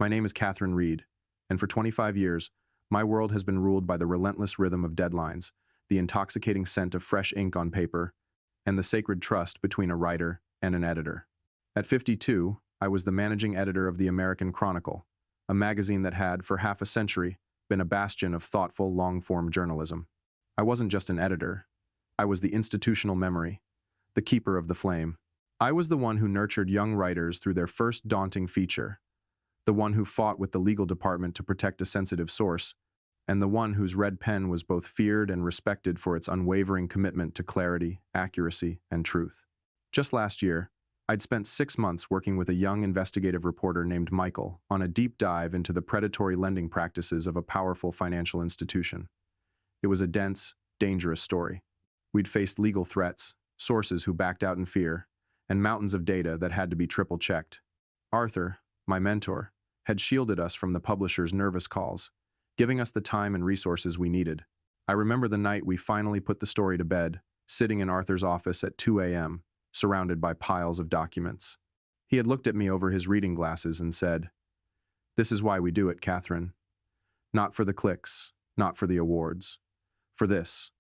My name is Catherine Reed, and for 25 years, my world has been ruled by the relentless rhythm of deadlines, the intoxicating scent of fresh ink on paper, and the sacred trust between a writer and an editor. At 52, I was the managing editor of the American Chronicle, a magazine that had, for half a century, been a bastion of thoughtful, long-form journalism. I wasn't just an editor. I was the institutional memory, the keeper of the flame. I was the one who nurtured young writers through their first daunting feature, the one who fought with the legal department to protect a sensitive source, and the one whose red pen was both feared and respected for its unwavering commitment to clarity, accuracy, and truth. Just last year, I'd spent 6 months working with a young investigative reporter named Michael on a deep dive into the predatory lending practices of a powerful financial institution. It was a dense, dangerous story. We'd faced legal threats, sources who backed out in fear, and mountains of data that had to be triple-checked. Arthur, my mentor, had shielded us from the publisher's nervous calls, giving us the time and resources we needed. I remember the night we finally put the story to bed, sitting in Arthur's office at 2 a.m., surrounded by piles of documents. He had looked at me over his reading glasses and said, "This is why we do it, Catherine. Not for the clicks, not for the awards. For this,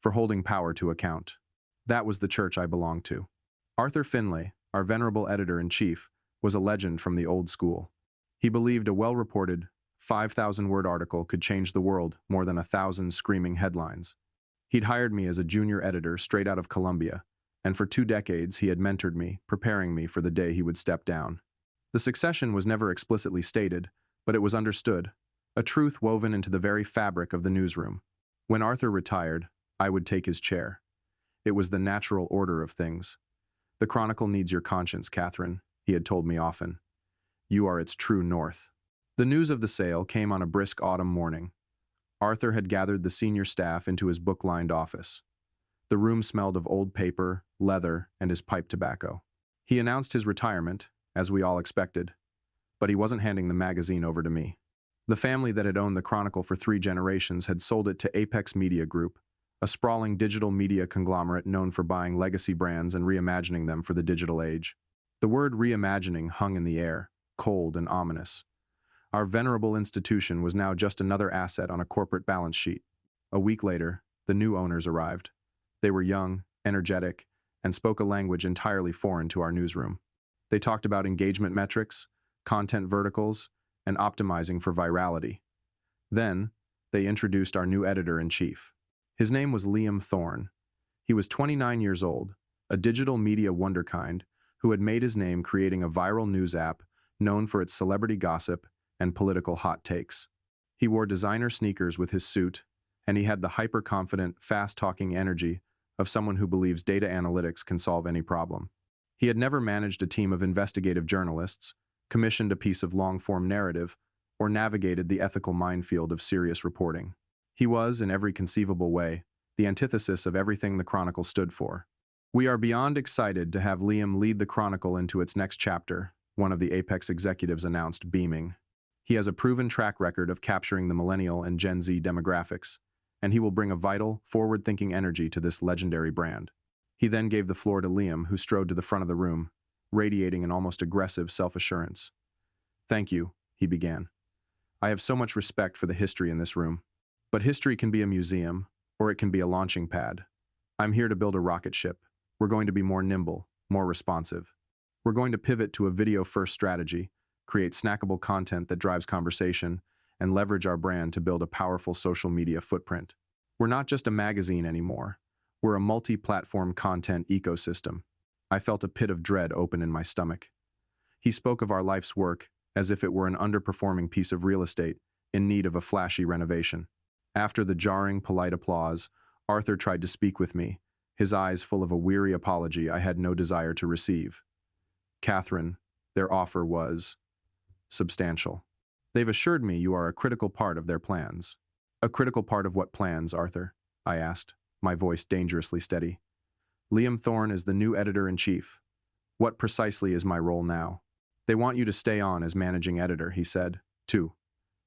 for holding power to account." That was the church I belonged to. Arthur Finlay, our venerable editor-in-chief, was a legend from the old school. He believed a well-reported, 5,000-word article could change the world more than 1,000 screaming headlines. He'd hired me as a junior editor straight out of Columbia, and for 2 decades he had mentored me, preparing me for the day he would step down. The succession was never explicitly stated, but it was understood, a truth woven into the very fabric of the newsroom. When Arthur retired, I would take his chair. It was the natural order of things. "The Chronicle needs your conscience, Catherine," he had told me often. "You are its true north." The news of the sale came on a brisk autumn morning. Arthur had gathered the senior staff into his book-lined office. The room smelled of old paper, leather, and his pipe tobacco. He announced his retirement, as we all expected, but he wasn't handing the magazine over to me. The family that had owned the Chronicle for 3 generations had sold it to Apex Media Group, a sprawling digital media conglomerate known for buying legacy brands and reimagining them for the digital age. The word reimagining hung in the air, cold and ominous. Our venerable institution was now just another asset on a corporate balance sheet. A week later, the new owners arrived. They were young, energetic, and spoke a language entirely foreign to our newsroom. They talked about engagement metrics, content verticals, and optimizing for virality. Then, they introduced our new editor-in-chief. His name was Liam Thorne. He was 29 years old, a digital media wonderkind who had made his name creating a viral news app known for its celebrity gossip and political hot takes. He wore designer sneakers with his suit, and he had the hyper-confident, fast-talking energy of someone who believes data analytics can solve any problem. He had never managed a team of investigative journalists, commissioned a piece of long-form narrative, or navigated the ethical minefield of serious reporting. He was, in every conceivable way, the antithesis of everything the Chronicle stood for. "We are beyond excited to have Liam lead the Chronicle into its next chapter," one of the Apex executives announced, beaming. "He has a proven track record of capturing the millennial and Gen Z demographics, and he will bring a vital, forward-thinking energy to this legendary brand." He then gave the floor to Liam, who strode to the front of the room, radiating an almost aggressive self-assurance. "Thank you," he began. "I have so much respect for the history in this room. But history can be a museum, or it can be a launching pad. I'm here to build a rocket ship. We're going to be more nimble, more responsive. We're going to pivot to a video-first strategy, create snackable content that drives conversation, and leverage our brand to build a powerful social media footprint. We're not just a magazine anymore. We're a multi-platform content ecosystem." I felt a pit of dread open in my stomach. He spoke of our life's work as if it were an underperforming piece of real estate in need of a flashy renovation. After the jarring, polite applause, Arthur tried to speak with me, his eyes full of a weary apology I had no desire to receive. "Catherine, their offer was substantial. They've assured me you are a critical part of their plans." "A critical part of what plans, Arthur?" I asked, my voice dangerously steady. "Liam Thorne is the new editor-in-chief. What precisely is my role now?" "They want you to stay on as managing editor," he said, to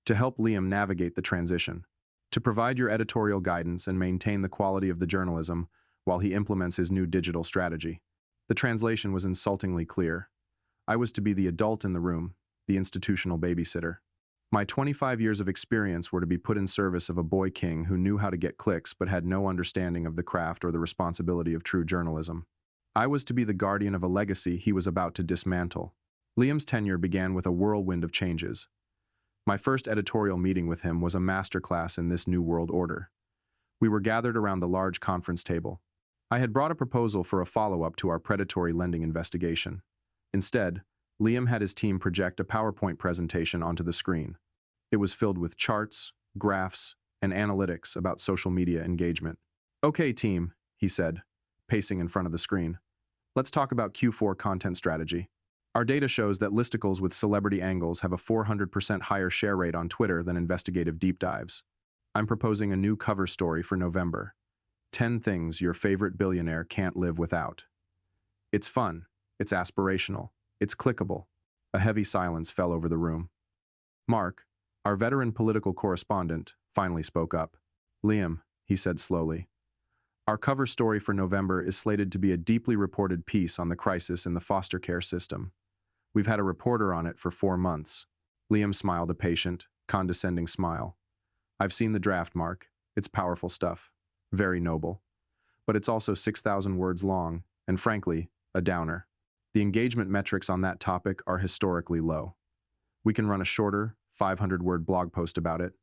help Liam navigate the transition, to provide your editorial guidance and maintain the quality of the journalism while he implements his new digital strategy." The translation was insultingly clear. I was to be the adult in the room, the institutional babysitter. My 25 years of experience were to be put in service of a boy king who knew how to get clicks but had no understanding of the craft or the responsibility of true journalism. I was to be the guardian of a legacy he was about to dismantle. Liam's tenure began with a whirlwind of changes. My first editorial meeting with him was a masterclass in this new world order. We were gathered around the large conference table. I had brought a proposal for a follow-up to our predatory lending investigation. Instead, Liam had his team project a PowerPoint presentation onto the screen. It was filled with charts, graphs, and analytics about social media engagement. "Okay, team," he said, pacing in front of the screen. "Let's talk about Q4 content strategy. Our data shows that listicles with celebrity angles have a 400% higher share rate on Twitter than investigative deep dives. I'm proposing a new cover story for November. 10 things your favorite billionaire can't live without." It's fun, it's aspirational, it's clickable. A heavy silence fell over the room. Mark, our veteran political correspondent, finally spoke up. "Liam," he said slowly, "our cover story for November is slated to be a deeply reported piece on the crisis in the foster care system. We've had a reporter on it for 4 months." Liam smiled a patient, condescending smile. "I've seen the draft, Mark. It's powerful stuff. Very noble. But it's also 6,000 words long, and frankly, a downer. The engagement metrics on that topic are historically low. We can run a shorter, 500-word blog post about it.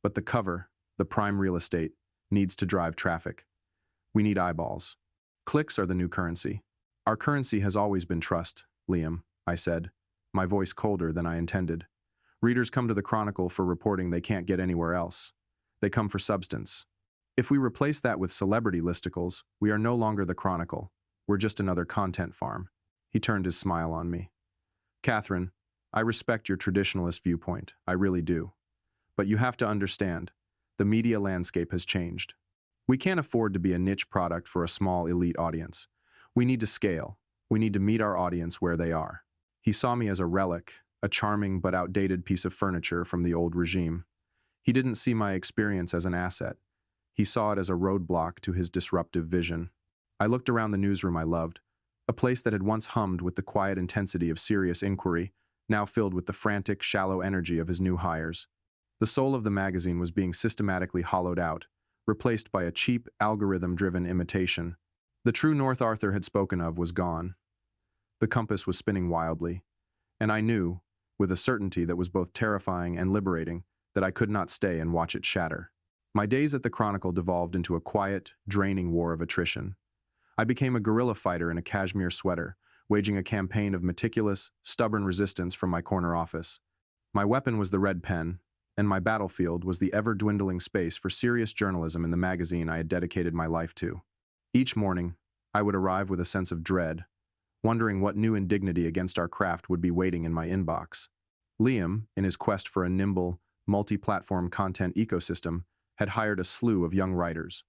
But the cover, the prime real estate, needs to drive traffic. We need eyeballs. Clicks are the new currency. Our currency has always been trust, Liam," I said, my voice colder than I intended. "Readers come to the Chronicle for reporting they can't get anywhere else. They come for substance. If we replace that with celebrity listicles, we are no longer the Chronicle. We're just another content farm." He turned his smile on me. "Catherine, I respect your traditionalist viewpoint, I really do. But you have to understand, the media landscape has changed. We can't afford to be a niche product for a small elite audience. We need to scale. We need to meet our audience where they are." He saw me as a relic, a charming but outdated piece of furniture from the old regime. He didn't see my experience as an asset. He saw it as a roadblock to his disruptive vision. I looked around the newsroom I loved, a place that had once hummed with the quiet intensity of serious inquiry, now filled with the frantic, shallow energy of his new hires. The soul of the magazine was being systematically hollowed out, replaced by a cheap, algorithm-driven imitation. The true North Arthur had spoken of was gone. The compass was spinning wildly, and I knew, with a certainty that was both terrifying and liberating, that I could not stay and watch it shatter. My days at the Chronicle devolved into a quiet, draining war of attrition. I became a guerrilla fighter in a cashmere sweater, waging a campaign of meticulous, stubborn resistance from my corner office. My weapon was the red pen, and my battlefield was the ever-dwindling space for serious journalism in the magazine I had dedicated my life to. Each morning, I would arrive with a sense of dread, wondering what new indignity against our craft would be waiting in my inbox. Liam, in his quest for a nimble, multi-platform content ecosystem, had hired a slew of young writers.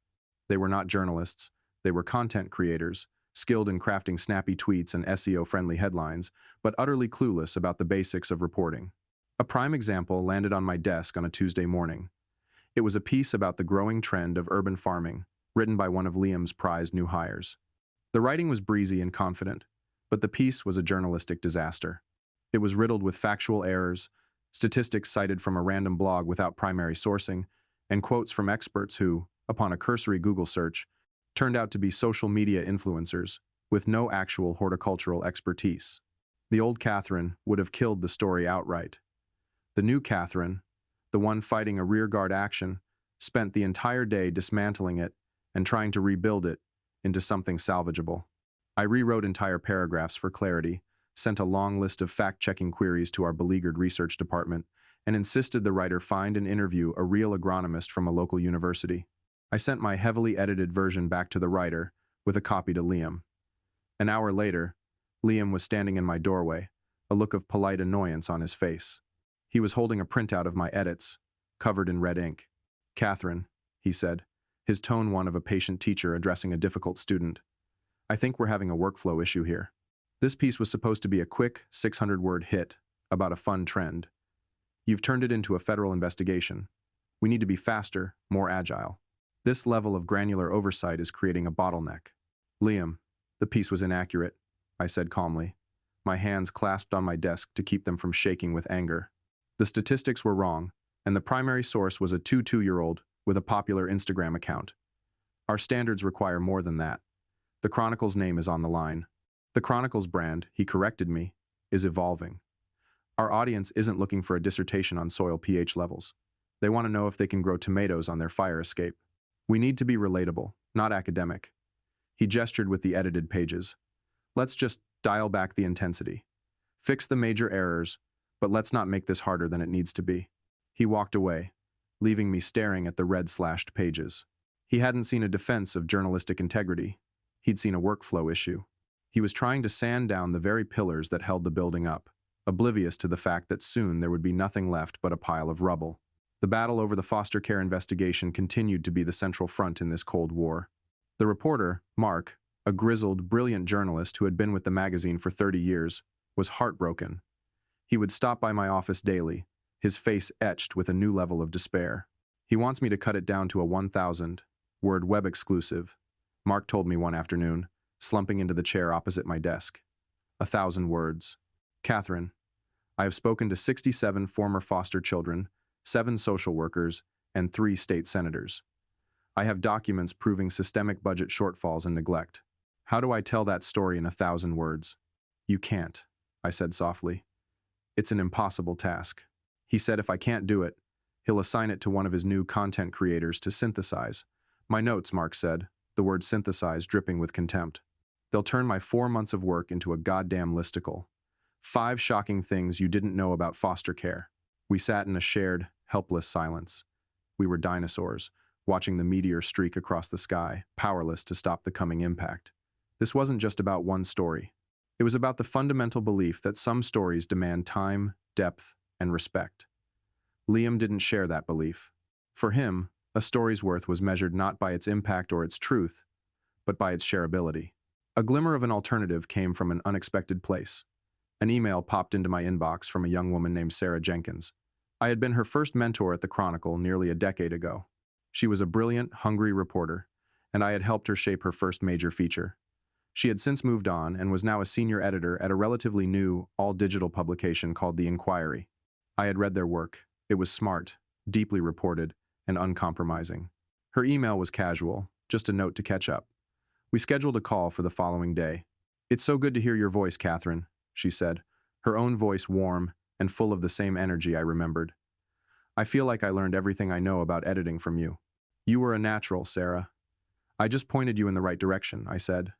They were not journalists, they were content creators, skilled in crafting snappy tweets and SEO-friendly headlines, but utterly clueless about the basics of reporting. A prime example landed on my desk on a Tuesday morning. It was a piece about the growing trend of urban farming, written by one of Liam's prized new hires. The writing was breezy and confident, but the piece was a journalistic disaster. It was riddled with factual errors, statistics cited from a random blog without primary sourcing, and quotes from experts who, upon a cursory Google search, turned out to be social media influencers with no actual horticultural expertise. The old Catherine would have killed the story outright. The new Catherine, the one fighting a rearguard action, spent the entire day dismantling it and trying to rebuild it into something salvageable. I rewrote entire paragraphs for clarity, sent a long list of fact-checking queries to our beleaguered research department, and insisted the writer find and interview a real agronomist from a local university. I sent my heavily edited version back to the writer, with a copy to Liam. An hour later, Liam was standing in my doorway, a look of polite annoyance on his face. He was holding a printout of my edits, covered in red ink. "Catherine," he said, his tone one of a patient teacher addressing a difficult student, "I think we're having a workflow issue here. This piece was supposed to be a quick, 600-word hit about a fun trend. You've turned it into a federal investigation. We need to be faster, more agile. This level of granular oversight is creating a bottleneck." "Liam, the piece was inaccurate," I said calmly. my hands clasped on my desk to keep them from shaking with anger. The statistics were wrong, and the primary source was a 22-year-old with a popular Instagram account. Our standards require more than that. The Chronicle's name is on the line. The Chronicle's brand, he corrected me, is evolving. Our audience isn't looking for a dissertation on soil pH levels. They want to know if they can grow tomatoes on their fire escape. We need to be relatable, not academic. He gestured with the edited pages. Let's just dial back the intensity. Fix the major errors, but let's not make this harder than it needs to be. He walked away, leaving me staring at the red-slashed pages. He hadn't seen a defense of journalistic integrity. He'd seen a workflow issue. He was trying to sand down the very pillars that held the building up, oblivious to the fact that soon there would be nothing left but a pile of rubble. The battle over the foster care investigation continued to be the central front in this Cold War. The reporter, Mark, a grizzled, brilliant journalist who had been with the magazine for 30 years, was heartbroken. He would stop by my office daily, his face etched with a new level of despair. He wants me to cut it down to a 1,000-word web exclusive, Mark told me one afternoon, slumping into the chair opposite my desk. 1,000 words. Catherine, I have spoken to 67 former foster children, 7 social workers, and 3 state senators. I have documents proving systemic budget shortfalls and neglect. How do I tell that story in 1,000 words? You can't, I said softly. It's an impossible task. He said if I can't do it, he'll assign it to one of his new content creators to synthesize. My notes, Mark said, the word synthesize dripping with contempt. They'll turn my 4 months of work into a goddamn listicle. 5 shocking things you didn't know about foster care. We sat in a shared, helpless silence. We were dinosaurs, watching the meteor streak across the sky, powerless to stop the coming impact. This wasn't just about one story. It was about the fundamental belief that some stories demand time, depth, and respect. Liam didn't share that belief. For him, a story's worth was measured not by its impact or its truth, but by its shareability. A glimmer of an alternative came from an unexpected place. An email popped into my inbox from a young woman named Sarah Jenkins. I had been her first mentor at the Chronicle nearly a decade ago. She was a brilliant, hungry reporter, and I had helped her shape her first major feature. She had since moved on and was now a senior editor at a relatively new, all-digital publication called The Inquiry. I had read their work. It was smart, deeply reported, and uncompromising. Her email was casual, just a note to catch up. We scheduled a call for the following day. It's so good to hear your voice, Catherine, she said, her own voice warm and full of the same energy I remembered. I feel like I learned everything I know about editing from you. You were a natural, Sarah. I just pointed you in the right direction, I said.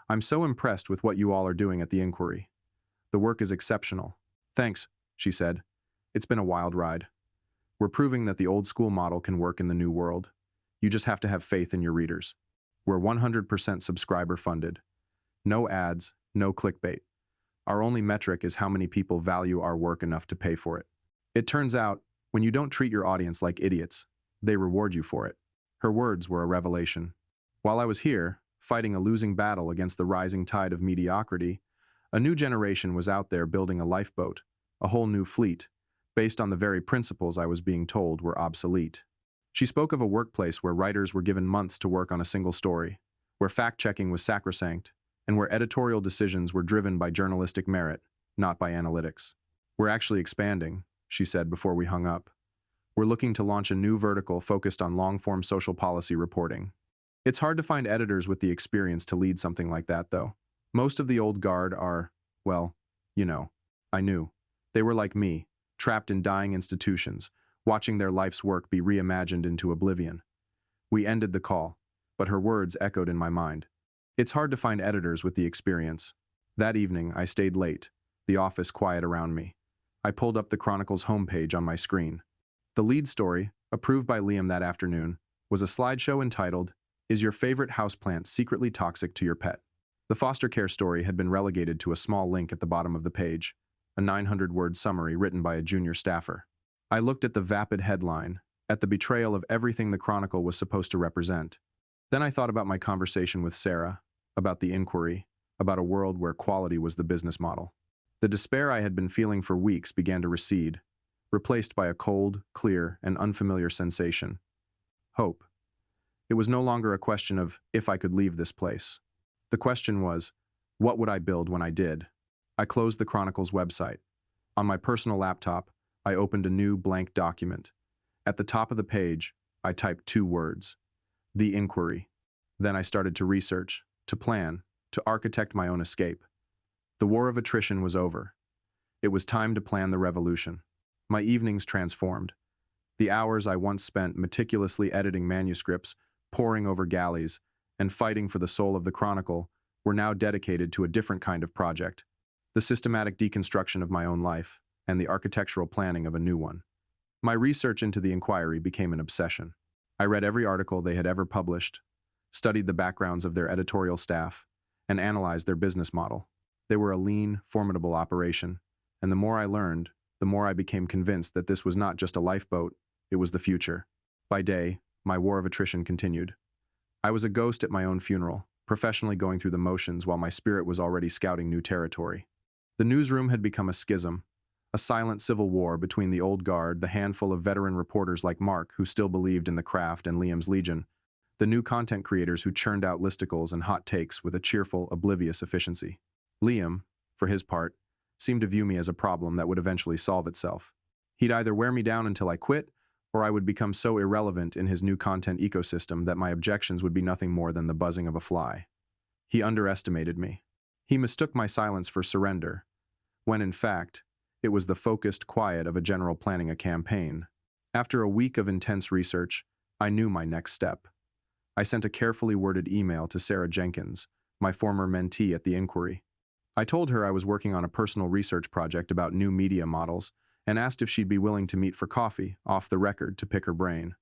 I'm so impressed with what you all are doing at the Inquiry. The work is exceptional. Thanks, she said. It's been a wild ride. We're proving that the old-school model can work in the new world. You just have to have faith in your readers. We're 100% subscriber-funded. No ads, no clickbait. Our only metric is how many people value our work enough to pay for it. It turns out, when you don't treat your audience like idiots, they reward you for it. Her words were a revelation. While I was here, fighting a losing battle against the rising tide of mediocrity, a new generation was out there building a lifeboat, a whole new fleet, based on the very principles I was being told were obsolete. She spoke of a workplace where writers were given months to work on a single story, where fact-checking was sacrosanct, and where editorial decisions were driven by journalistic merit, not by analytics. We're actually expanding, she said before we hung up. We're looking to launch a new vertical focused on long-form social policy reporting. It's hard to find editors with the experience to lead something like that, though. Most of the old guard are, well, you know. I knew. They were like me, trapped in dying institutions, watching their life's work be reimagined into oblivion. We ended the call, but her words echoed in my mind. It's hard to find editors with the experience. That evening, I stayed late, the office quiet around me. I pulled up the Chronicle's homepage on my screen. The lead story, approved by Liam that afternoon, was a slideshow entitled, Is Your Favorite Houseplant Secretly Toxic to Your Pet? The foster care story had been relegated to a small link at the bottom of the page, a 900-word summary written by a junior staffer. I looked at the vapid headline, at the betrayal of everything the Chronicle was supposed to represent. Then I thought about my conversation with Sarah, about the Inquiry, about a world where quality was the business model. The despair I had been feeling for weeks began to recede, replaced by a cold, clear, and unfamiliar sensation. Hope. It was no longer a question of if I could leave this place. The question was, what would I build when I did? I closed the Chronicle's website. On my personal laptop, I opened a new blank document. At the top of the page, I typed 2 words: The Inquiry. Then I started to research, to plan, to architect my own escape. The war of attrition was over. It was time to plan the revolution. My evenings transformed. The hours I once spent meticulously editing manuscripts, poring over galleys, and fighting for the soul of the Chronicle were now dedicated to a different kind of project: the systematic deconstruction of my own life and the architectural planning of a new one. My research into the Inquiry became an obsession. I read every article they had ever published, studied the backgrounds of their editorial staff, and analyzed their business model. They were a lean, formidable operation, and the more I learned, the more I became convinced that this was not just a lifeboat, it was the future. By day, my war of attrition continued. I was a ghost at my own funeral, professionally going through the motions while my spirit was already scouting new territory. The newsroom had become a schism, a silent civil war between the old guard, the handful of veteran reporters like Mark who still believed in the craft and Liam's Legion, the new content creators who churned out listicles and hot takes with a cheerful, oblivious efficiency. Liam, for his part, seemed to view me as a problem that would eventually solve itself. He'd either wear me down until I quit, or I would become so irrelevant in his new content ecosystem that my objections would be nothing more than the buzzing of a fly. He underestimated me. He mistook my silence for surrender, when in fact, it was the focused quiet of a general planning a campaign. After a week of intense research, I knew my next step. I sent a carefully worded email to Sarah Jenkins, my former mentee at the Inquiry. I told her I was working on a personal research project about new media models and asked if she'd be willing to meet for coffee, off the record, to pick her brain.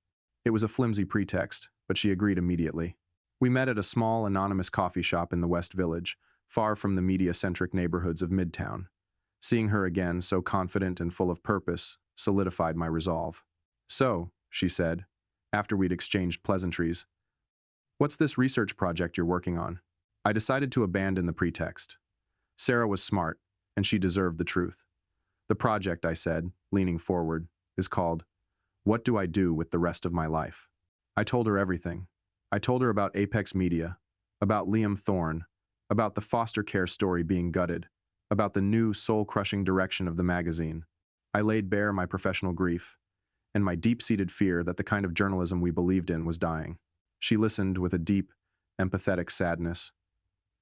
It was a flimsy pretext, but she agreed immediately. We met at a small, anonymous coffee shop in the West Village, far from the media-centric neighborhoods of Midtown. Seeing her again, so confident and full of purpose, solidified my resolve. "So," she said, after we'd exchanged pleasantries, "what's this research project you're working on?" I decided to abandon the pretext. Sarah was smart, and she deserved the truth. "The project," I said, leaning forward, "is called, What Do I Do with the Rest of My Life?" I told her everything. I told her about Apex Media, about Liam Thorne, about the foster care story being gutted, about the new soul-crushing direction of the magazine. I laid bare my professional grief, and my deep-seated fear that the kind of journalism we believed in was dying. She listened with a deep, empathetic sadness.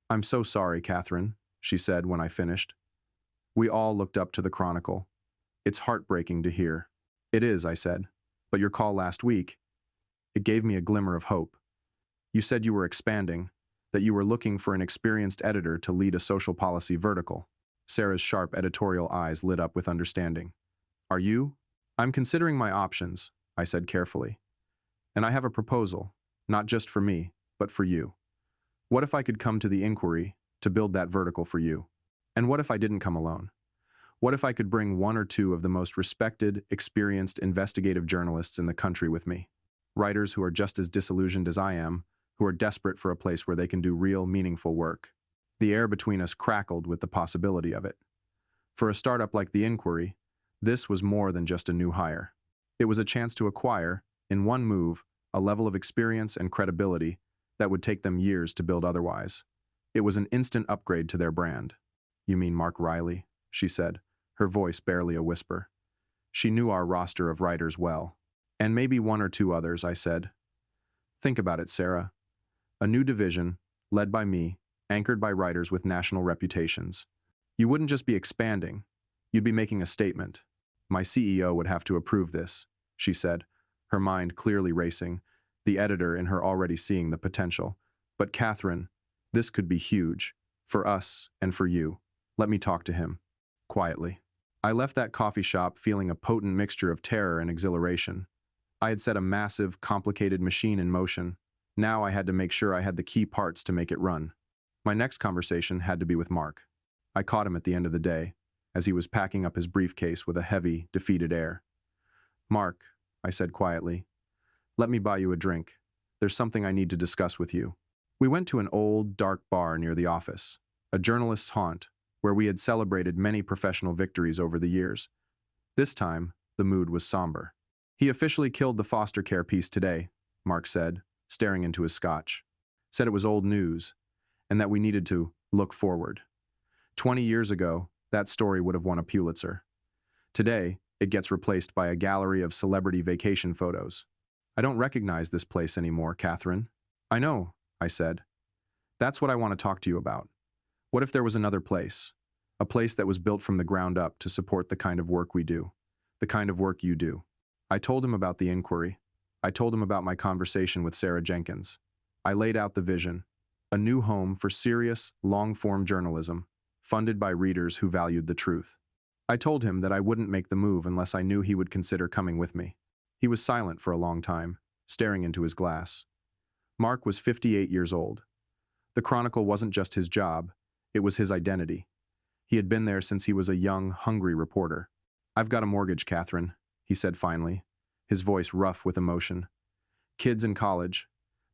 "I'm so sorry, Catherine," she said when I finished. We all looked up to the Chronicle. "It's heartbreaking to hear." "It is," I said, "but your call last week, it gave me a glimmer of hope. You said you were expanding, that you were looking for an experienced editor to lead a social policy vertical." Sarah's sharp editorial eyes lit up with understanding. "Are you?" "I'm considering my options," I said carefully. "And I have a proposal, not just for me, but for you. What if I could come to the Inquiry to build that vertical for you? And what if I didn't come alone? What if I could bring 1 or 2 of the most respected, experienced investigative journalists in the country with me? Writers who are just as disillusioned as I am, who are desperate for a place where they can do real, meaningful work." The air between us crackled with the possibility of it. For a startup like the Inquiry, this was more than just a new hire. It was a chance to acquire, in one move, a level of experience and credibility that would take them years to build otherwise. It was an instant upgrade to their brand. "You mean Mark Riley?" she said, her voice barely a whisper. She knew our roster of writers well. "And maybe 1 or 2 others," I said. "Think about it, Sarah. A new division, led by me, anchored by writers with national reputations. You wouldn't just be expanding, you'd be making a statement. My CEO would have to approve this," she said, her mind clearly racing, the editor in her already seeing the potential. "But Catherine, this could be huge, for us and for you. Let me talk to him." Quietly. I left that coffee shop feeling a potent mixture of terror and exhilaration. I had set a massive, complicated machine in motion. Now I had to make sure I had the key parts to make it run. My next conversation had to be with Mark. I caught him at the end of the day, as he was packing up his briefcase with a heavy, defeated air. "Mark," I said quietly, "let me buy you a drink. There's something I need to discuss with you." We went to an old, dark bar near the office, a journalist's haunt, where we had celebrated many professional victories over the years. This time, the mood was somber. "He officially killed the foster care piece today," Mark said, staring into his scotch. "Said it was old news, and that we needed to look forward. 20 years ago, that story would have won a Pulitzer. Today, it gets replaced by a gallery of celebrity vacation photos. I don't recognize this place anymore, Catherine. I know, I said. That's what I want to talk to you about. What if there was another place? A place that was built from the ground up to support the kind of work we do. The kind of work you do. I told him about the inquiry. I told him about my conversation with Sarah Jenkins. I laid out the vision. A new home for serious, long-form journalism, funded by readers who valued the truth. I told him that I wouldn't make the move unless I knew he would consider coming with me. He was silent for a long time, staring into his glass. Mark was 58 years old. The Chronicle wasn't just his job, it was his identity. He had been there since he was a young, hungry reporter. "I've got a mortgage, Catherine," he said finally, his voice rough with emotion. "Kids in college.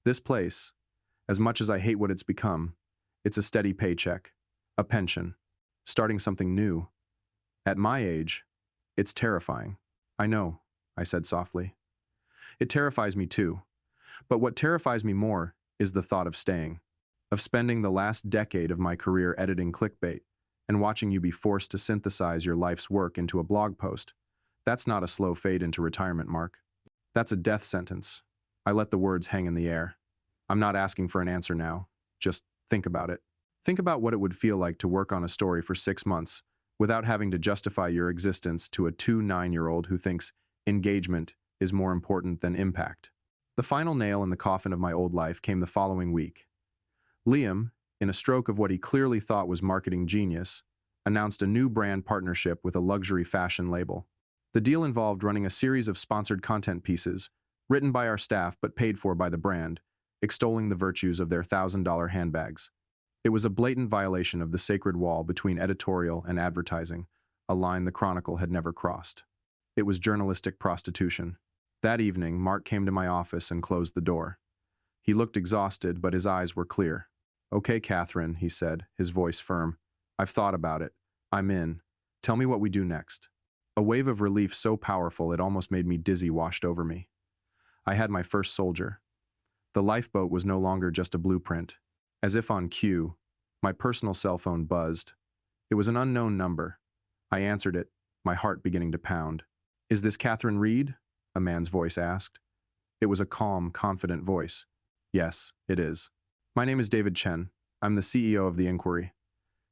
This place, as much as I hate what it's become, it's a steady paycheck, a pension, starting something new. At my age, it's terrifying." "I know," I said softly. "It terrifies me too. But what terrifies me more is the thought of staying, of spending the last decade of my career editing clickbait and watching you be forced to synthesize your life's work into a blog post. That's not a slow fade into retirement, Mark. That's a death sentence." I let the words hang in the air. "I'm not asking for an answer now. Just think about it. Think about what it would feel like to work on a story for 6 months without having to justify your existence to a 9-year-old who thinks engagement is more important than impact." The final nail in the coffin of my old life came the following week. Liam, in a stroke of what he clearly thought was marketing genius, announced a new brand partnership with a luxury fashion label. The deal involved running a series of sponsored content pieces, written by our staff but paid for by the brand, extolling the virtues of their $1,000 handbags. It was a blatant violation of the sacred wall between editorial and advertising, a line the Chronicle had never crossed. It was journalistic prostitution. That evening, Mark came to my office and closed the door. He looked exhausted, but his eyes were clear. "Okay, Catherine," he said, his voice firm. "I've thought about it. I'm in. Tell me what we do next." A wave of relief so powerful it almost made me dizzy washed over me. I had my first soldier. The lifeboat was no longer just a blueprint. As if on cue, my personal cell phone buzzed. It was an unknown number. I answered it, my heart beginning to pound. "Is this Catherine Reed?" a man's voice asked. It was a calm, confident voice. "Yes, it is. My name is David Chen. I'm the CEO of the Inquiry.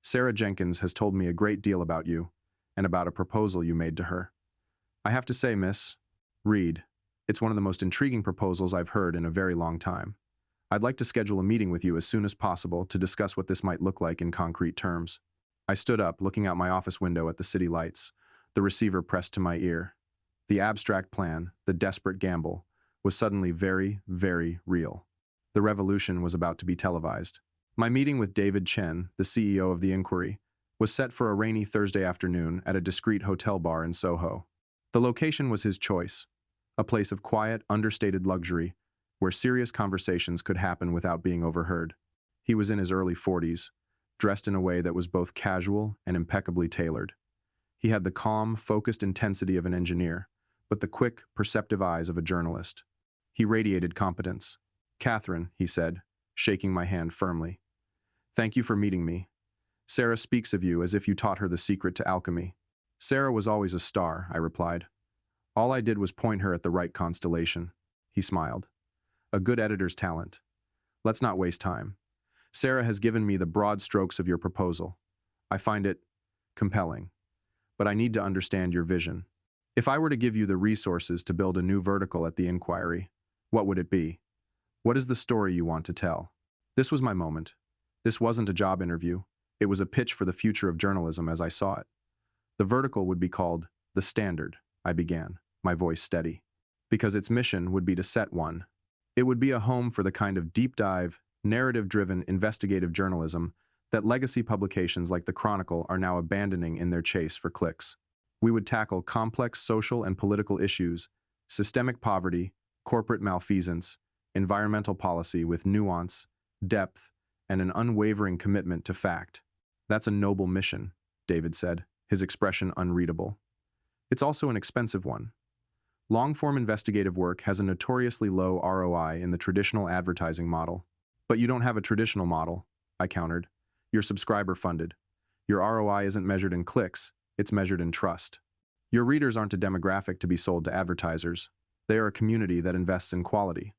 Sarah Jenkins has told me a great deal about you, and about a proposal you made to her. I have to say, Miss Reed, it's one of the most intriguing proposals I've heard in a very long time. I'd like to schedule a meeting with you as soon as possible to discuss what this might look like in concrete terms." I stood up, looking out my office window at the city lights, the receiver pressed to my ear. The abstract plan, the desperate gamble, was suddenly very, very real. The revolution was about to be televised. My meeting with David Chen, the CEO of the Inquiry, was set for a rainy Thursday afternoon at a discreet hotel bar in Soho. The location was his choice, a place of quiet, understated luxury, where serious conversations could happen without being overheard. He was in his early 40s, dressed in a way that was both casual and impeccably tailored. He had the calm, focused intensity of an engineer, but the quick, perceptive eyes of a journalist. He radiated competence. "Catherine," he said, shaking my hand firmly. "Thank you for meeting me. Sarah speaks of you as if you taught her the secret to alchemy." "Sarah was always a star," I replied. "All I did was point her at the right constellation." He smiled. "A good editor's talent. Let's not waste time. Sarah has given me the broad strokes of your proposal. I find it compelling. But I need to understand your vision. If I were to give you the resources to build a new vertical at the Inquiry, what would it be? What is the story you want to tell?" This was my moment. This wasn't a job interview. It was a pitch for the future of journalism as I saw it. The vertical would be called The Standard, I began, my voice steady, because its mission would be to set one. It would be a home for the kind of deep-dive, narrative-driven investigative journalism that legacy publications like the Chronicle are now abandoning in their chase for clicks. We would tackle complex social and political issues, systemic poverty, corporate malfeasance, environmental policy with nuance, depth, and an unwavering commitment to fact. "That's a noble mission," David said, his expression unreadable. "It's also an expensive one. Long-form investigative work has a notoriously low ROI in the traditional advertising model. But you don't have a traditional model," I countered. "You're subscriber-funded. Your ROI isn't measured in clicks, it's measured in trust. Your readers aren't a demographic to be sold to advertisers. They are a community that invests in quality.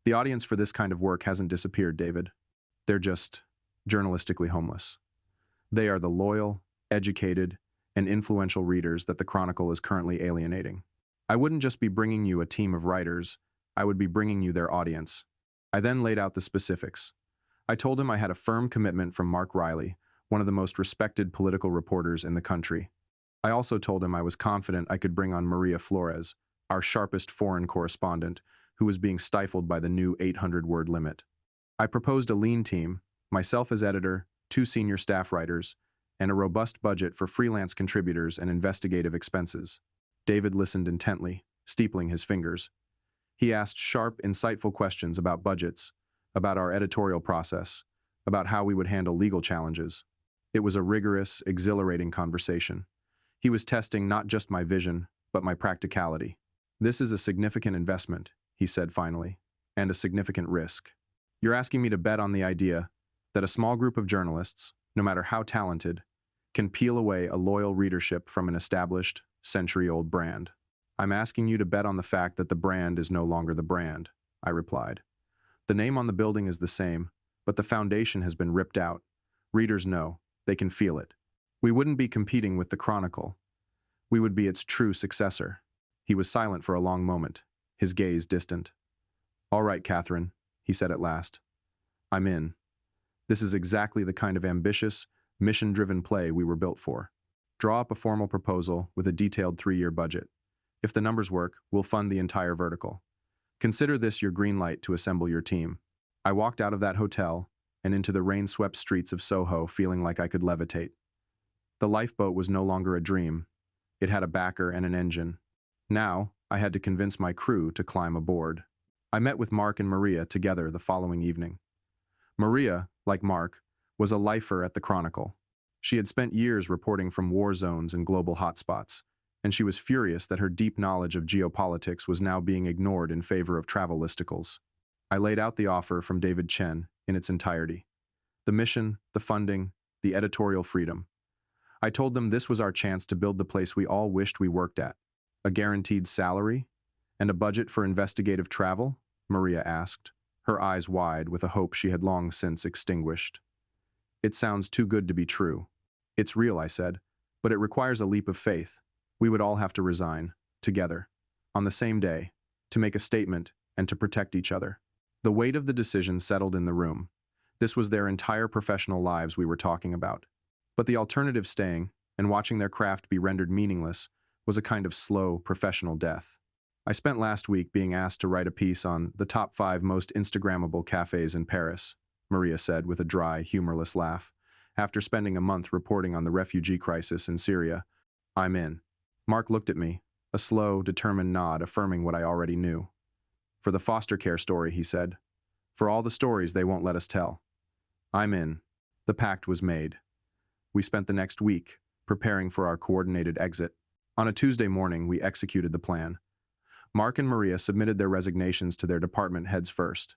The audience for this kind of work hasn't disappeared, David. They're just journalistically homeless. They are the loyal, educated, and influential readers that the Chronicle is currently alienating. I wouldn't just be bringing you a team of writers, I would be bringing you their audience. I then laid out the specifics. I told him I had a firm commitment from Mark Riley, one of the most respected political reporters in the country. I also told him I was confident I could bring on Maria Flores, our sharpest foreign correspondent, who was being stifled by the new 800-word limit. I proposed a lean team, myself as editor, 2 senior staff writers, and a robust budget for freelance contributors and investigative expenses. David listened intently, steepling his fingers. He asked sharp, insightful questions about budgets, about our editorial process, about how we would handle legal challenges. It was a rigorous, exhilarating conversation. He was testing not just my vision, but my practicality. This is a significant investment, he said finally, and a significant risk. You're asking me to bet on the idea that a small group of journalists, no matter how talented, can peel away a loyal readership from an established, century-old brand. I'm asking you to bet on the fact that the brand is no longer the brand, I replied. The name on the building is the same, but the foundation has been ripped out. Readers know, they can feel it. We wouldn't be competing with the Chronicle. We would be its true successor. He was silent for a long moment, his gaze distant. All right, Catherine, he said at last. I'm in. This is exactly the kind of ambitious, mission-driven play we were built for. Draw up a formal proposal with a detailed 3-year budget. If the numbers work, we'll fund the entire vertical. Consider this your green light to assemble your team. I walked out of that hotel and into the rain-swept streets of Soho feeling like I could levitate. The lifeboat was no longer a dream. It had a backer and an engine. Now, I had to convince my crew to climb aboard. I met with Mark and Maria together the following evening. Maria, like Mark, was a lifer at the Chronicle. She had spent years reporting from war zones and global hotspots, and she was furious that her deep knowledge of geopolitics was now being ignored in favor of travel listicles. I laid out the offer from David Chen in its entirety. The mission, the funding, the editorial freedom. I told them this was our chance to build the place we all wished we worked at. A guaranteed salary? And a budget for investigative travel? Maria asked, her eyes wide with a hope she had long since extinguished. It sounds too good to be true. It's real, I said, but it requires a leap of faith. We would all have to resign, together, on the same day, to make a statement and to protect each other. The weight of the decision settled in the room. This was their entire professional lives we were talking about. But the alternative, staying and watching their craft be rendered meaningless, was a kind of slow, professional death. I spent last week being asked to write a piece on the top 5 most Instagrammable cafes in Paris, Maria said with a dry, humorless laugh. After spending a month reporting on the refugee crisis in Syria, I'm in. Mark looked at me, a slow, determined nod affirming what I already knew. For the foster care story, he said. For all the stories they won't let us tell. I'm in. The pact was made. We spent the next week preparing for our coordinated exit. On a Tuesday morning, we executed the plan. Mark and Maria submitted their resignations to their department heads first.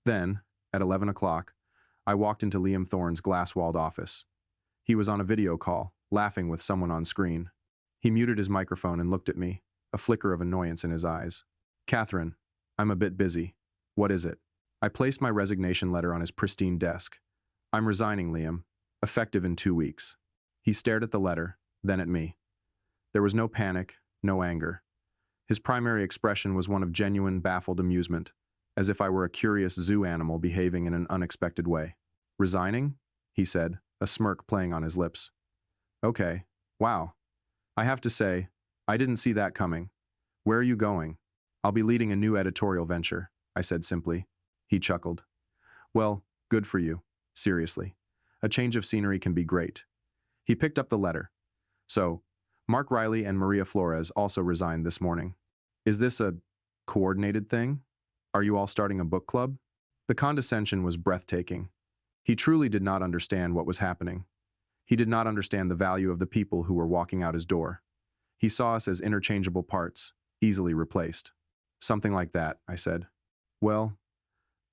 Then, at 11 o'clock, I walked into Liam Thorne's glass-walled office. He was on a video call, laughing with someone on screen. He muted his microphone and looked at me, a flicker of annoyance in his eyes. Catherine, I'm a bit busy. What is it? I placed my resignation letter on his pristine desk. I'm resigning, Liam, effective in 2 weeks. He stared at the letter, then at me. There was no panic, no anger. His primary expression was one of genuine, baffled amusement, as if I were a curious zoo animal behaving in an unexpected way. Resigning? He said, a smirk playing on his lips. Okay, wow. I have to say, I didn't see that coming. Where are you going? I'll be leading a new editorial venture, I said simply. He chuckled. Well, good for you. Seriously. A change of scenery can be great. He picked up the letter. So, Mark Riley and Maria Flores also resigned this morning. Is this a coordinated thing? Are you all starting a book club? The condescension was breathtaking. He truly did not understand what was happening. He did not understand the value of the people who were walking out his door. He saw us as interchangeable parts, easily replaced. Something like that, I said. Well,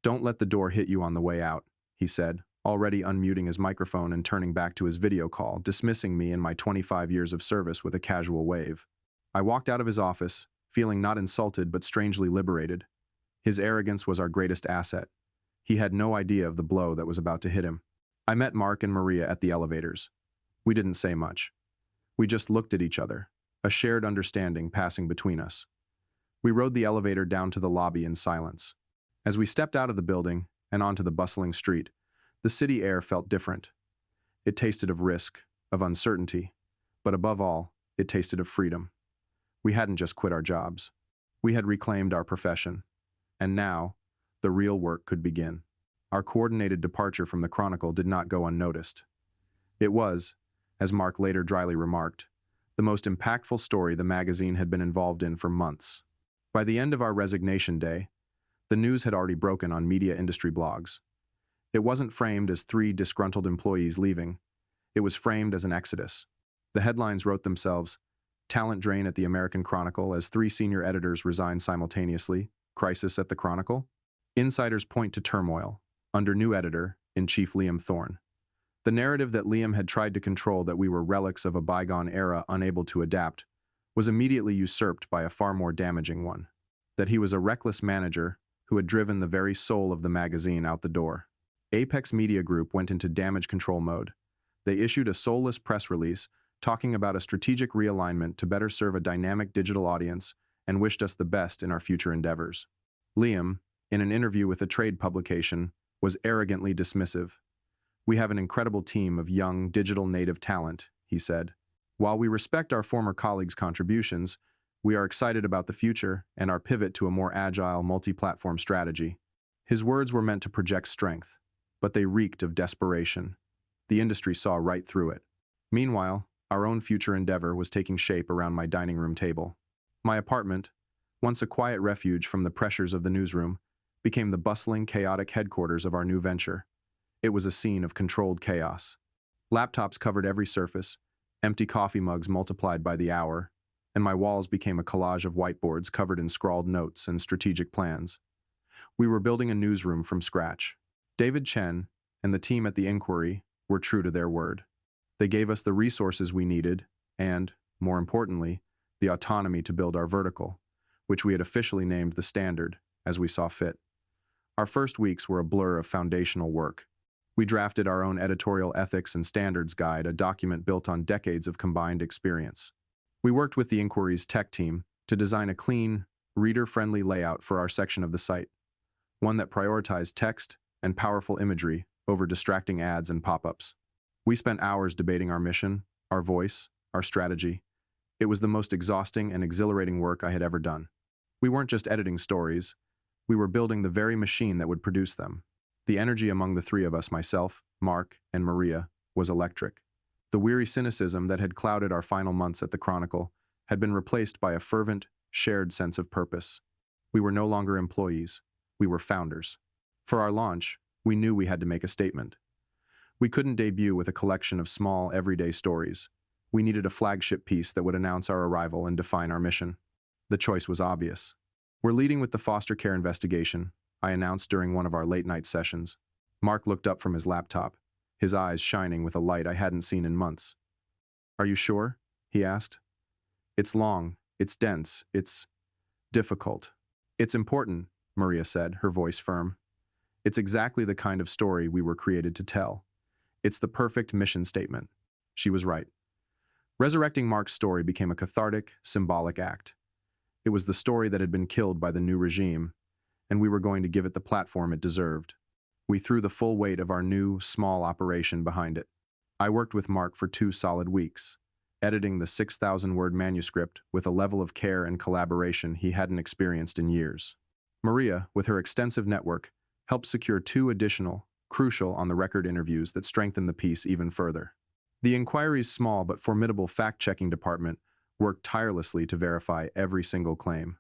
don't let the door hit you on the way out, he said, already unmuting his microphone and turning back to his video call, dismissing me and my 25 years of service with a casual wave. I walked out of his office, feeling not insulted but strangely liberated. His arrogance was our greatest asset. He had no idea of the blow that was about to hit him. I met Mark and Maria at the elevators. We didn't say much. We just looked at each other, a shared understanding passing between us. We rode the elevator down to the lobby in silence. As we stepped out of the building and onto the bustling street, the city air felt different. It tasted of risk, of uncertainty, but above all, it tasted of freedom. We hadn't just quit our jobs. We had reclaimed our profession. And now, the real work could begin. Our coordinated departure from the Chronicle did not go unnoticed. It was, as Mark later dryly remarked, the most impactful story the magazine had been involved in for months. By the end of our resignation day, the news had already broken on media industry blogs. It wasn't framed as 3 disgruntled employees leaving. It was framed as an exodus. The headlines wrote themselves, "Talent drain at the American Chronicle as 3 senior editors resign simultaneously, crisis at the Chronicle." Insiders point to turmoil, under new editor-in-chief Liam Thorne. The narrative that Liam had tried to control, that we were relics of a bygone era unable to adapt, was immediately usurped by a far more damaging one. That he was a reckless manager who had driven the very soul of the magazine out the door. Apex Media Group went into damage control mode. They issued a soulless press release talking about a strategic realignment to better serve a dynamic digital audience and wished us the best in our future endeavors. Liam, in an interview with a trade publication, was arrogantly dismissive. "We have an incredible team of young, digital native talent," he said. "While we respect our former colleagues' contributions, we are excited about the future and our pivot to a more agile, multi-platform strategy." His words were meant to project strength, but they reeked of desperation. The industry saw right through it. Meanwhile, our own future endeavor was taking shape around my dining room table. My apartment, once a quiet refuge from the pressures of the newsroom, became the bustling, chaotic headquarters of our new venture. It was a scene of controlled chaos. Laptops covered every surface, empty coffee mugs multiplied by the hour, and my walls became a collage of whiteboards covered in scrawled notes and strategic plans. We were building a newsroom from scratch. David Chen and the team at the Inquiry were true to their word. They gave us the resources we needed and, more importantly, the autonomy to build our vertical, which we had officially named The Standard, as we saw fit. Our first weeks were a blur of foundational work. We drafted our own editorial ethics and standards guide, a document built on decades of combined experience. We worked with the Inquiry's tech team to design a clean, reader-friendly layout for our section of the site, one that prioritized text and powerful imagery over distracting ads and pop-ups. We spent hours debating our mission, our voice, our strategy. It was the most exhausting and exhilarating work I had ever done. We weren't just editing stories, we were building the very machine that would produce them. The energy among the 3 of us, myself, Mark, and Maria, was electric. The weary cynicism that had clouded our final months at the Chronicle had been replaced by a fervent, shared sense of purpose. We were no longer employees, we were founders. For our launch, we knew we had to make a statement. We couldn't debut with a collection of small, everyday stories. We needed a flagship piece that would announce our arrival and define our mission. The choice was obvious. "We're leading with the foster care investigation," I announced during one of our late-night sessions. Mark looked up from his laptop, his eyes shining with a light I hadn't seen in months. "Are you sure?" he asked. "It's long, it's dense, it's difficult." "It's important," Maria said, her voice firm. "It's exactly the kind of story we were created to tell. It's the perfect mission statement." She was right. Resurrecting Mark's story became a cathartic, symbolic act. It was the story that had been killed by the new regime, and we were going to give it the platform it deserved. We threw the full weight of our new, small operation behind it. I worked with Mark for 2 solid weeks, editing the 6,000-word manuscript with a level of care and collaboration he hadn't experienced in years. Maria, with her extensive network, helped secure 2 additional, crucial on-the-record interviews that strengthened the piece even further. The Inquiry's small but formidable fact-checking department worked tirelessly to verify every single claim.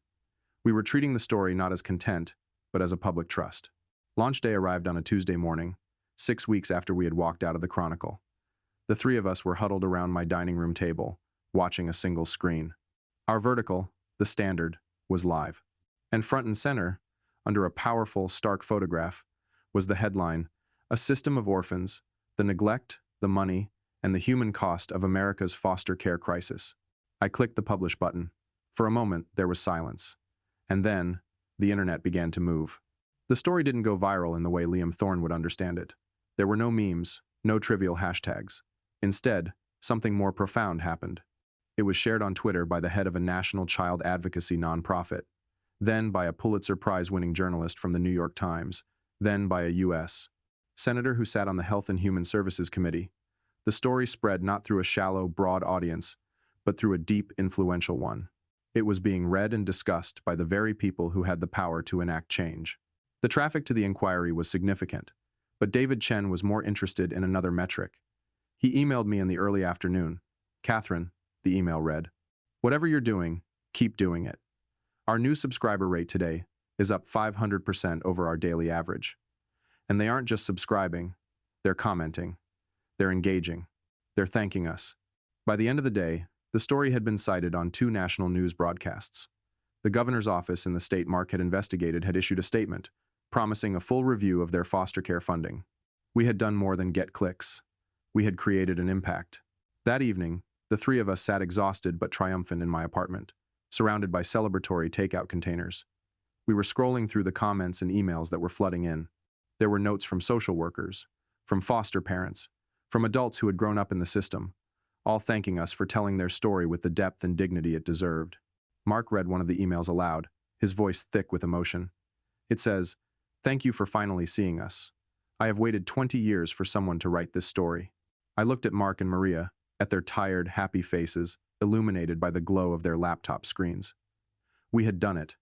We were treating the story not as content, but as a public trust. Launch day arrived on a Tuesday morning, 6 weeks after we had walked out of the Chronicle. The 3 of us were huddled around my dining room table, watching a single screen. Our vertical, The Standard, was live. And front and center, under a powerful, stark photograph, was the headline, A system of orphans, the neglect, the money, and the human cost of America's foster care crisis. I clicked the publish button. For a moment, there was silence. And then, the internet began to move. The story didn't go viral in the way Liam Thorne would understand it. There were no memes, no trivial hashtags. Instead, something more profound happened. It was shared on Twitter by the head of a national child advocacy nonprofit, then by a Pulitzer Prize-winning journalist from the New York Times, then by a U.S. senator who sat on the Health and Human Services Committee. The story spread not through a shallow, broad audience, but through a deep, influential one. It was being read and discussed by the very people who had the power to enact change. The traffic to the inquiry was significant, but David Chen was more interested in another metric. He emailed me in the early afternoon. "Catherine," the email read, "whatever you're doing, keep doing it. Our new subscriber rate today is up 500% over our daily average. And they aren't just subscribing, they're commenting, they're engaging, they're thanking us." By the end of the day, the story had been cited on 2 national news broadcasts. The governor's office in the state Mark had investigated had issued a statement, promising a full review of their foster care funding. We had done more than get clicks. We had created an impact. That evening, the 3 of us sat exhausted but triumphant in my apartment, surrounded by celebratory takeout containers. We were scrolling through the comments and emails that were flooding in. There were notes from social workers, from foster parents, from adults who had grown up in the system, all thanking us for telling their story with the depth and dignity it deserved. Mark read one of the emails aloud, his voice thick with emotion. It says, "Thank you for finally seeing us. I have waited 20 years for someone to write this story." I looked at Mark and Maria, at their tired, happy faces, illuminated by the glow of their laptop screens. We had done it.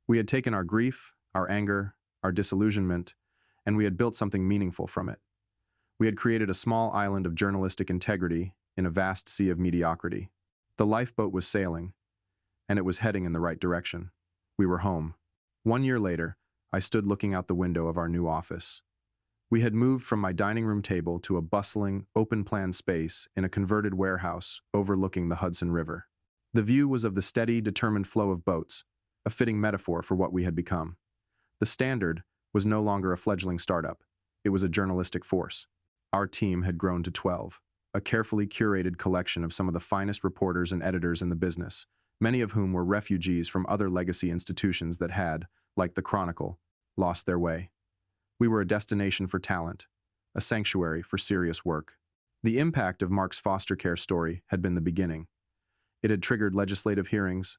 We had taken our grief, our anger, our disillusionment, and we had built something meaningful from it. We had created a small island of journalistic integrity in a vast sea of mediocrity. The lifeboat was sailing, and it was heading in the right direction. We were home. 1 year later, I stood looking out the window of our new office. We had moved from my dining room table to a bustling, open-plan space in a converted warehouse overlooking the Hudson River. The view was of the steady, determined flow of boats, a fitting metaphor for what we had become. The Standard was no longer a fledgling startup. It was a journalistic force. Our team had grown to 12, a carefully curated collection of some of the finest reporters and editors in the business, many of whom were refugees from other legacy institutions that had, like the Chronicle, lost their way. We were a destination for talent, a sanctuary for serious work. The impact of Mark's foster care story had been the beginning. It had triggered legislative hearings,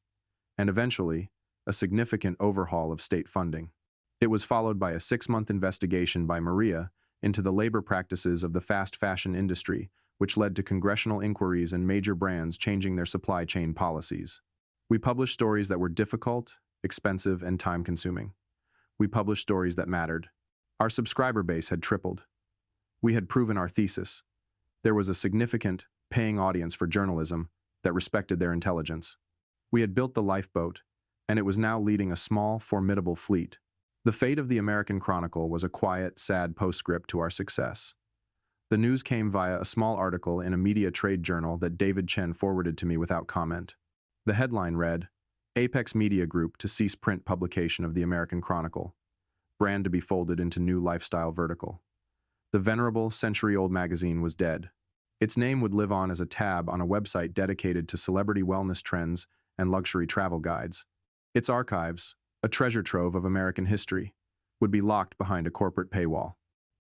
and eventually, a significant overhaul of state funding. It was followed by a 6-month investigation by Maria into the labor practices of the fast fashion industry, which led to congressional inquiries and major brands changing their supply chain policies. We published stories that were difficult, expensive, and time-consuming. We published stories that mattered. Our subscriber base had tripled. We had proven our thesis. There was a significant, paying audience for journalism that respected their intelligence. We had built the lifeboat, and it was now leading a small, formidable fleet. The fate of the American Chronicle was a quiet, sad postscript to our success. The news came via a small article in a media trade journal that David Chen forwarded to me without comment. The headline read, "Apex Media Group to cease print publication of the American Chronicle. Brand to be folded into new lifestyle vertical." The venerable, century-old magazine was dead. Its name would live on as a tab on a website dedicated to celebrity wellness trends and luxury travel guides. Its archives, a treasure trove of American history, would be locked behind a corporate paywall.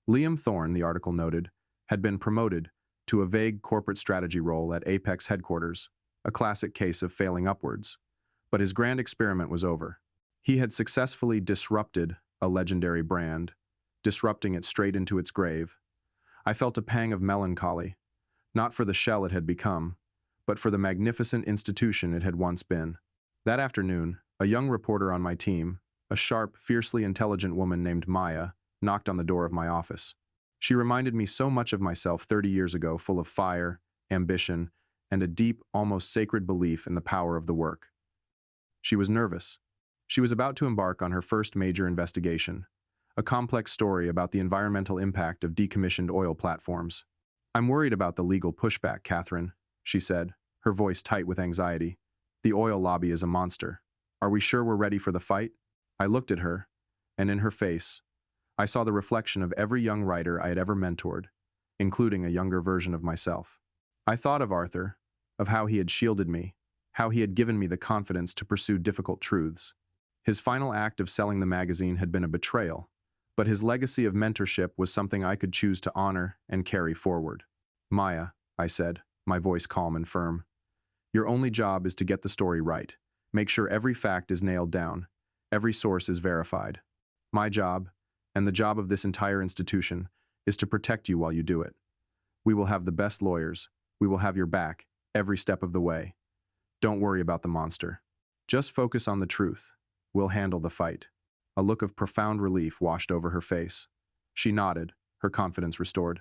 Liam Thorne, the article noted, had been promoted to a vague corporate strategy role at Apex headquarters, a classic case of failing upwards. But his grand experiment was over. He had successfully disrupted a legendary brand, disrupting it straight into its grave. I felt a pang of melancholy, not for the shell it had become, but for the magnificent institution it had once been. That afternoon, a young reporter on my team, a sharp, fiercely intelligent woman named Maya, knocked on the door of my office. She reminded me so much of myself 30 years ago, full of fire, ambition, and a deep, almost sacred belief in the power of the work. She was nervous. She was about to embark on her first major investigation, a complex story about the environmental impact of decommissioned oil platforms. "I'm worried about the legal pushback, Catherine," she said, her voice tight with anxiety. "The oil lobby is a monster. Are we sure we're ready for the fight?" I looked at her, and in her face, I saw the reflection of every young writer I had ever mentored, including a younger version of myself. I thought of Arthur, of how he had shielded me, how he had given me the confidence to pursue difficult truths. His final act of selling the magazine had been a betrayal, but his legacy of mentorship was something I could choose to honor and carry forward. Maya, I said, my voice calm and firm, your only job is to get the story right. Make sure every fact is nailed down, every source is verified. My job, and the job of this entire institution, is to protect you while you do it. We will have the best lawyers. We will have your back, every step of the way. Don't worry about the monster. Just focus on the truth. We'll handle the fight. A look of profound relief washed over her face. She nodded, her confidence restored.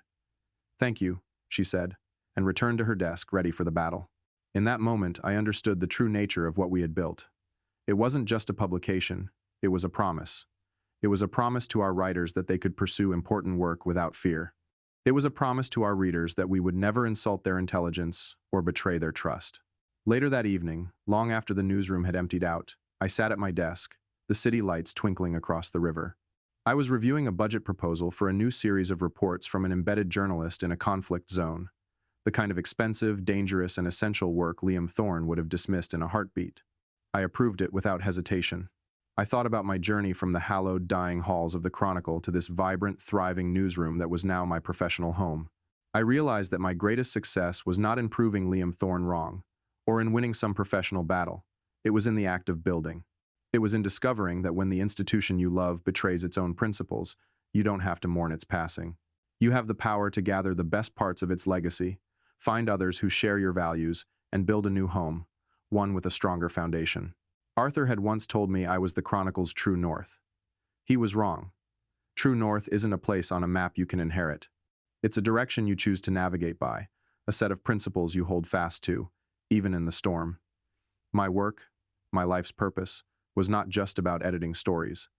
Thank you, she said, and returned to her desk, ready for the battle. In that moment, I understood the true nature of what we had built. It wasn't just a publication, it was a promise. It was a promise to our writers that they could pursue important work without fear. It was a promise to our readers that we would never insult their intelligence or betray their trust. Later that evening, long after the newsroom had emptied out, I sat at my desk, the city lights twinkling across the river. I was reviewing a budget proposal for a new series of reports from an embedded journalist in a conflict zone, the kind of expensive, dangerous, and essential work Liam Thorne would have dismissed in a heartbeat. I approved it without hesitation. I thought about my journey from the hallowed, dying halls of the Chronicle to this vibrant, thriving newsroom that was now my professional home. I realized that my greatest success was not in proving Liam Thorne wrong, or in winning some professional battle. It was in the act of building. It was in discovering that when the institution you love betrays its own principles, you don't have to mourn its passing. You have the power to gather the best parts of its legacy, find others who share your values, and build a new home, one with a stronger foundation. Arthur had once told me I was the Chronicle's true north. He was wrong. True north isn't a place on a map you can inherit. It's a direction you choose to navigate by, a set of principles you hold fast to, even in the storm. My work, my life's purpose, was not just about editing stories.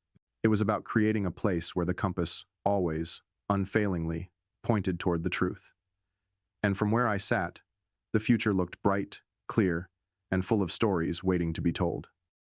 It was about creating a place where the compass always, unfailingly, pointed toward the truth. And from where I sat, the future looked bright, clear, and full of stories waiting to be told.